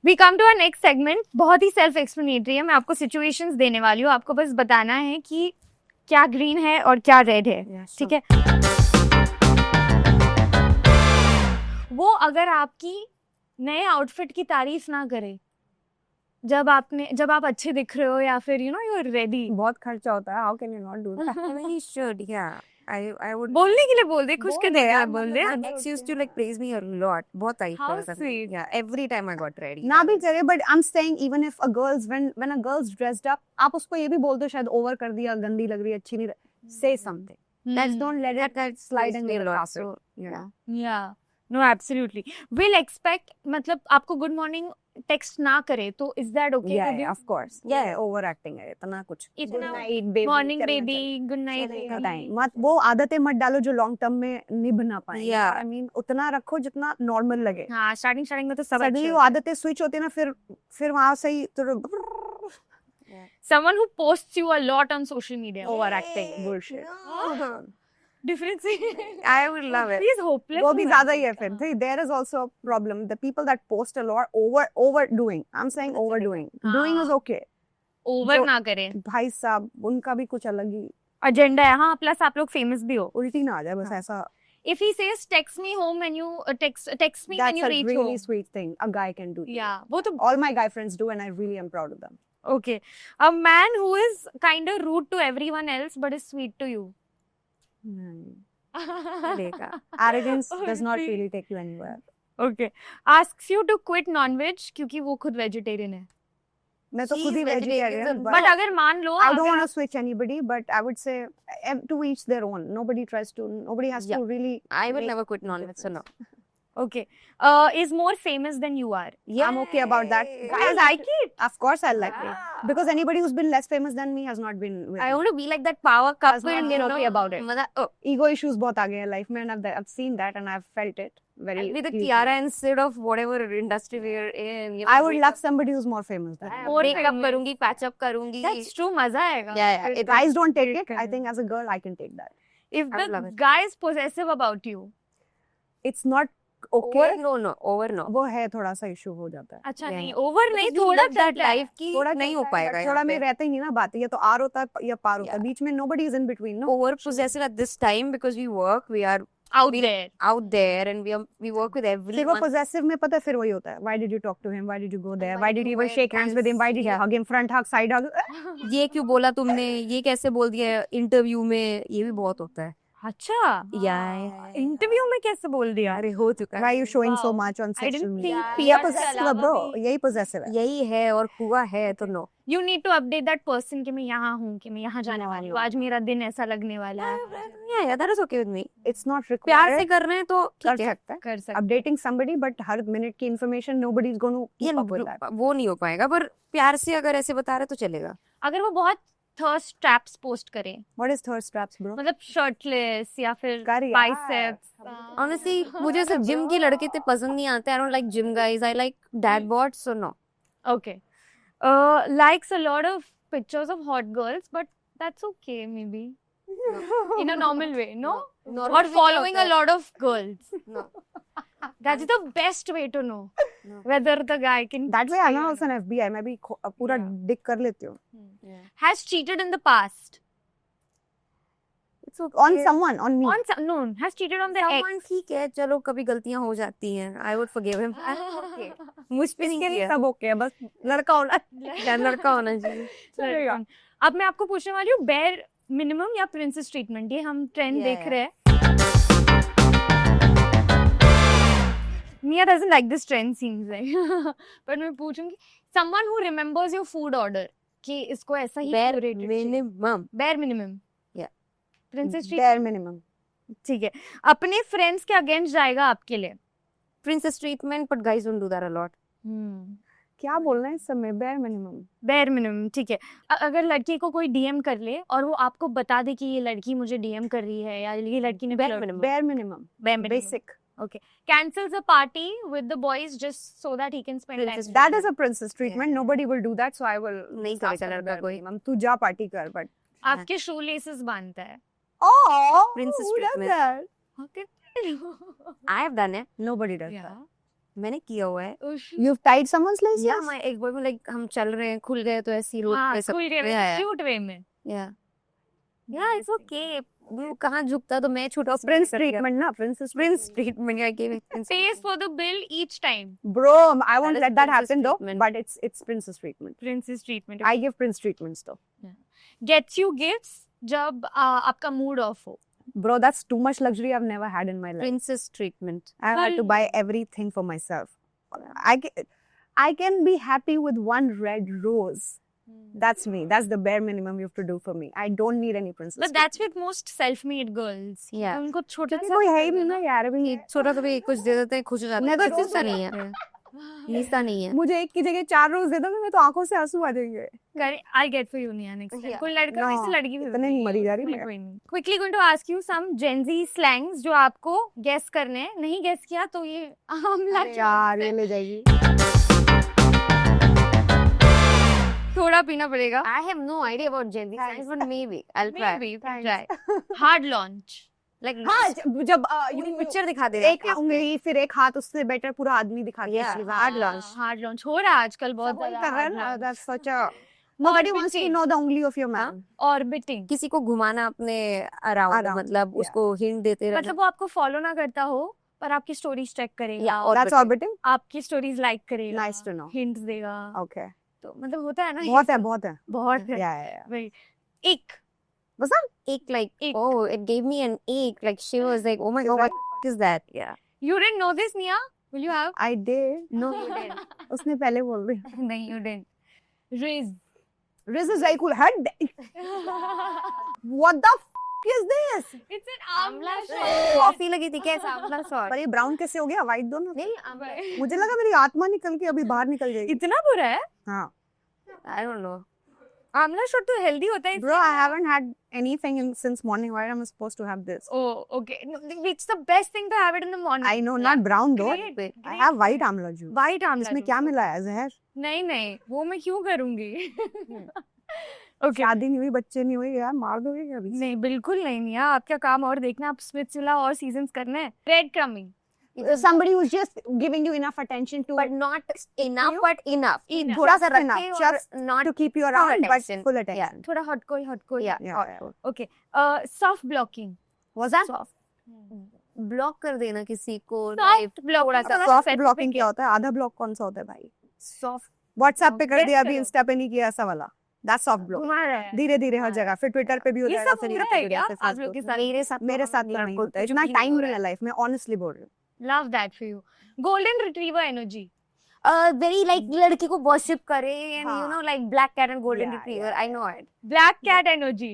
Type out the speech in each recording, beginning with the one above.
We come to our next segment, बहुत ही self explanatory है। मैं आपको सिचुएशंस देने वाली हूँ, आपको बस बताना है कि क्या ग्रीन है और क्या रेड है, ठीक है? वो अगर आपकी नए आउटफिट की तारीफ ना करे जब आप अच्छे दिख रहे हो या फिर यू आर रेडी, बहुत खर्चा होता है, how can you not do that? I mean, he should, yeah. I would बोलने के लिए बोल दे, खुश बोल के दे दे यार, बोल दे। my ex used to like praise me a lot. बहुत तारीफ How करता था। sweet. Yeah, every time I got ready. ना भी करे, but I'm saying even if a girl's when a girl's dressed up, आप उसको ये भी बोल दो शायद ओवर कर दिया, गंदी लग रही है, अच्छी नहीं say something. Let's don't let it slide and get lost. So, yeah. Yeah, no, absolutely. We'll expect, मतलब आपको गुड मॉर्निंग टेक्स्ट ना करे तो is that okay? Yeah, of course. Yeah, overacting है इतना कुछ. इतना Good night, baby. मॉर्निंग करना बेबी, चाहिए. गुड नाइट नहीं, मत वो आदतें मत डालो जो लॉन्ग टर्म में निभ ना पाए. Yeah. I mean उतना रखो जितना नॉर्मल लगे. हाँ, स्टार्टिंग में तो सब सडनली वो आदतें स्विच होती है ना, फिर वहां से ही तो someone who posts you a lot on social media. overacting bullshit. Difference. I would love it. He's hopeless. वो भी ज्यादा ही है फिर. There is also a problem. The people that post a lot overdoing. I'm saying overdoing. Doing is okay. Over जो- ना करें, भाई साहब उनका भी कुछ अलग ही एजेंडा है। हाँ, प्लस आप लोग फेमस भी हो। उल्टी ना आ जाए बस ऐसा. If he says text me home when you text me when That's you a reach really home. sweet thing a guy can do. Yeah, वो तो All my guy friends do and I really am proud of them. okay. A man who is kind of rude to everyone else but is sweet to you. देखा. Arrogance does not See. really take you anywhere. Okay. Asks you to quit non-veg क्योंकि वो खुद vegetarian है। मैं तो She खुद is he vegetarian vegetarian, but But अगर मान लो I don't want to switch anybody, but I would say to each their own. Nobody has Yeah. to really. I would make never quit non-veg, so no. okay, is more famous than you are. I'm okay about that. I like it. Of course, I like it because anybody who's been less famous than me has not been. With I me. want to be like that power Has couple, not you been know. okay about it. मतलब, oh, Ego issues बहुत आ गए हैं life में and I've seen that and I've felt it very. with the deeply. tiara instead of whatever industry we're in. You know, I would love somebody who's more famous than me. More break up famous. करूंगी, patch up करूंगी. That's true, मजा आएगा। Yeah, yeah. If guys don't take it, I think as a girl I can take that. If I would love the it. guy is possessive about you, It's not okay. Over no, over no. वो है थोड़ा सा issue हो जाता है. अच्छा Yeah. नहीं, over नहीं, Because you थोड़ा live that चलता है। life की थोड़ा नहीं हो चलता है, पाएगा but यहाँ थोड़ा में पे. रहता ही नहीं ना बात. ये तो आर होता है या पार होता है. Yeah. बीच में nobody is in between. No. Over possessive at this time because we work, we are Out there. out there and we work with फिर वो everyone. possessive में पता है फिर वही होता है. Why did you talk to him? Why did you go there? why Why did did you you ever wear shake hands with him? Why did you Yeah. hug him? Front hug, side hug. ये क्यों बोला तुमने, ये कैसे बोल दिया interview में, ये भी बहुत होता है. अच्छा, Yeah. इंटरव्यू में कैसे बोल दिया? अरे हो चुका Why are है. you showing so Wow. much on I didn't social media? think Peer that possessive अलावा bro. भी- यही possessive है. यही है और हुआ है तो no. You need to update that person कि मैं यहाँ हूँ, कि मैं यहाँ जाने वाली हूँ, आज मेरा दिन ऐसा लगने वाला है। Yeah, that is okay with me. It's not प्यार से required. कर रहे हैं तो कर ठीक है. सकता है. कर सकते Updating somebody, but her minute की information nobody is going to ये keep up with that. वो नहीं हो पाएगा, पर प्यार से अगर ऐसे बता रहे तो चलेगा. अगर वो बहुत थर्स्ट ट्रैप्स पोस्ट करें, What is thirst traps, bro? मतलब शर्टलेस या फिर कर यार। बाइसेप्स। Honestly, मुझे ऐसे जिम की लड़के इतने पसंद नहीं आते. I don't like gym guys. I like dad bods, so no. Okay. Likes a lot of pictures of hot girls, but that's okay maybe. In a normal way, no? Normal Or way following क्या a lot of girls. No. That's the best way to know No. whether the guy can. That way I'm also an FBI. मैं भी पूरा Yeah. dick कर लेती हूँ. Has cheated in the past. It's okay. On someone, on me. No, has cheated on the Someone ex. ठीक है, चलो कभी गलतियां हो जाती हैं. I would forgive him. Okay. मुझ पे नहीं इसके लिए किया. सब okay है, बस लड़का होना. क्या लड़का होना चाहिए. चलेगा. अब मैं आपको पूछने वाली हूँ, बेयर मिनिमम या प्रिंसेस ट्रीटमेंट, ये हम ट्रेंड Yeah, देख yeah. रहे हैं. Mia doesn't like this trend seems like. पर मैं पूछूंगी, someone who remembers your food order कि इसको ऐसा ही Bare curated चाहिए. minimum. Bare minimum. Yeah. Princess Bare treatment. minimum. ठीक है. अपने फ्रेंड्स के अगेंस्ट जाएगा आपके लिए. Princess treatment, but guys don't do that a lot. क्या बोलना है इस समय? Bare minimum. बेयर मिनिमम, ठीक है. अगर लड़की को कोई डीएम कर ले और वो आपको बता दे कि ये लड़की मुझे डीएम कर रही है या ये लड़की ने Bare minimum. Bare minimum. bare minimum. Basic. Cancels a party with the boys just so that he can spend time. Princess with That you. is a princess treatment. Yeah. Nobody will do that, so I will. नहीं ask करेगा for the लड़का bare कोई. minimum. तू जा party कर, but. आपके shoe laces बांधता है. Oh, Princess who does treatment. that? Okay. I have done it. Nobody does Yeah. that. मैंने किया हुआ है। You've tied someone's laces? या मैं एक बार में लाइक हम चल रहे हैं, खुल गए तो ऐसी रोड हाँ, पे सब cool पे आया। cute way में. या इट्स ओके, वो कहाँ झुकता तो मैं छूटा Prince treatment, na? Prince treatment या के Pays for the bill each time. Bro, I won't is let that princess happen though. treatment. But it's princess treatment. Princess treatment. I give prince treatments though. Gets you gifts जब आपका mood off हो. Bro, that's too much luxury I've never had in my life. Princess treatment. I've had to buy everything for myself. I can be happy with one red rose. That's me. That's the bare minimum you have to do for me. I don't need any princess. But that's with most self-made girls. Yeah. उनको छोटा क्योंकि सा कोई है ही नहीं ना यार अभी। छोटा कभी कुछ दे देते हैं, खुश हो जाते हैं। नहीं तो ऐसा नहीं है, ऐसा नहीं है। मुझे एक की जगह 4 रोज दे दोगे मैं तो आंखों से आंसू आ जाएंगे। करे I'll get for you Nia next time. Yeah. कोई लड़का No. नहीं से लड़की भी इतने ही मरी जा रही मैं। कोई नहीं। Quickly going to ask you some Gen Z slangs जो आपको guess करने हैं। नहीं guess किया तो ये आमला यार ये ले जाएगी। थोड़ा पीना पड़ेगा। I have no idea about Gen Z slangs, but maybe I'll try. Maybe try. Hard launch. Like हाँ जब पिक्चर दिखा दे रहा एक उंगली फिर एक हाथ उससे बेटर पूरा आदमी दिखा के Yeah, सिवा। hard launch. Hard launch हो रहा है आजकल बहुत सब वही ज़्यादा कर रहा है hard ना। launch. That's such a nobody wants to Orbiting. know the ungly of your man. Orbiting. किसी को घुमाना अपने अराउंड, Around, मतलब yeah. उसको हिंट देते रहना। मतलब वो आपको फॉलो ना करता हो पर आपकी स्टोरीज चेक करेगा। Yeah, और That's orbiting. आपकी स्टोरीज लाइक करेगा। Nice to know. हिंट्स देगा। Okay. तो मतलब होता है ना बहुत है बहुत है। बहुत है। Yeah, yeah, yeah. वही एक एक like एक. oh it gave me an ache, like she was like oh my god what is that? Yeah. You didn't know this Nia? Will you have? I did. No you didn't. उसने पहले बोल दी। नहीं you didn't. Riz. Riz is very cool. Head. What the f is this? It's an amla coffee लगी थी क्या? आंवला sauce. पर ये ब्राउन कैसे हो गया? व्हाइट दोनों? नहीं आंवला। मुझे लगा मेरी आत्मा निकल के अभी बाहर निकल जाएगी। इतना बुरा है? हाँ। I don't know. Amla shot तो हेल्दी होता है। Bro, I haven't had anything since morning. Why am I supposed to have this? Oh, okay. No, it's the best thing to have it in the morning. I know, not brown though. Great, Wait, I have white amla juice. White Amla इसमें juice. क्या मिला है? जहर? नहीं नहीं वो मैं क्यों करूंगी? Okay. शादी नहीं हुई, बच्चे नहीं हुए यार, मार दोगे क्या अभी? नहीं बिल्कुल नहीं निया, आपका काम और देखना, आप स्पिट्सविला और सीजन्स करने हैं। Bread crumbing. Somebody who's just giving you enough attention to But not enough, You? but enough. Enough. थोड़ा सा Just रखे enough, और just not to keep you full around, but attention. full attention. थोड़ा hot cold. Yeah. Yeah. Okay. Soft blocking. Was that? soft. Block कर देना किसी को। Soft block. थोड़ा सा Soft blocking क्या होता है? आधा block कौन सा होता है भाई? soft. WhatsApp पे कर Guess दिया, अभी करो। Insta पे नहीं किया, ऐसा वाला। That's soft block. तुम्हारा है। धीरे धीरे हर जगह, फिर Twitter पे भी हो ये जाएगा, सब फिर हो यहाँ रहा है पे भी हो क्या जाएगा, आप लोग के साथ? मेरे साथ मेरे साथ तो नहीं होता है। कुछ इतना भी टाइम हो नहीं रहा है लाइफ में, honestly बोल रही हूँ। Love that for you. Golden retriever energy. very like लड़की को worship करे and हाँ. you know like black cat and golden Yeah, retriever. yeah, I know it. Black cat energy.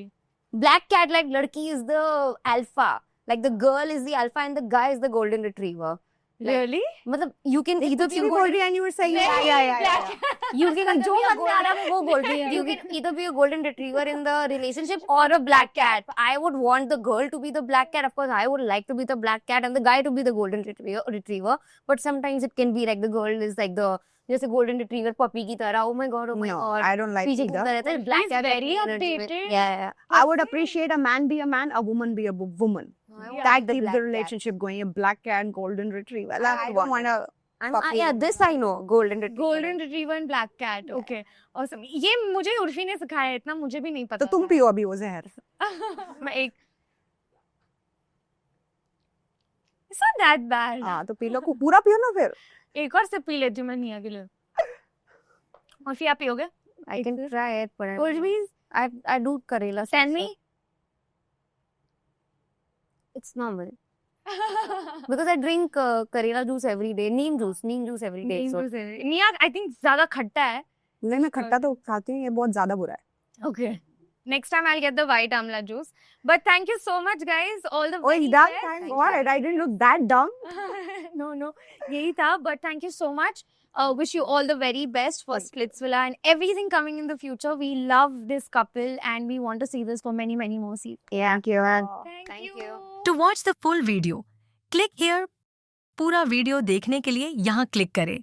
Black cat like लड़की is the alpha. Like the girl is the alpha and the guy is the golden retriever. Like, Really? मतलब you can either कुछ be भी a बोल golden, रही है and you were saying Very yeah. black- you can जो be a मन में आ रहा है वो बोल रही है। you can either be a golden retriever in the relationship or a black cat. I would want the girl to be the black cat. Of course, I would like to be the black cat and the guy to be the golden retriever. But sometimes it can be like the girl is like the जैसे golden retriever puppy की तरह. Oh my god, oh my No, god. I don't like पीछे either. घूमता रहता है black He's cat. very energy में. updated. Yeah. I would appreciate a man be a man, a woman be a woman. Yeah. That the keeps black the cat. relationship going. A black cat and golden retriever. Like, I don't want a puppy. Yeah, this I know. Golden retriever. Golden retriever and black cat. Okay. Awesome. ये मुझे उर्फी ने सिखाया है, इतना मुझे भी नहीं पता तो तुम पियो अभी वो जहर। था। मैं एक It's not that bad. हाँ तो पी लो, पूरा पियो ना फिर। एक और सिप पी लेती हूँ मैं निया के लिए। और फिर आप पियोगे? I can try it, but Urfi, I do Karela. send me. It's normal because I drink Karela juice every day. Neem juice every day. So निया I think ज़्यादा खट्टा है। नहीं मैं खट्टा तो खाती हूँ, ये बहुत ज्यादा बुरा है। Okay. Next time I'll get the white amla juice. But thank you so much, guys. All the Oh, very that best. time, what? I didn't look that dumb. No, यही था. But thank you so much. Wish you all the very best for Splitsvilla and everything coming in the future. We love this couple and we want to see this for many, many more seasons. yeah, thank you. Thank you. To watch the full video, click here. पूरा video देखने के लिए यहाँ click करें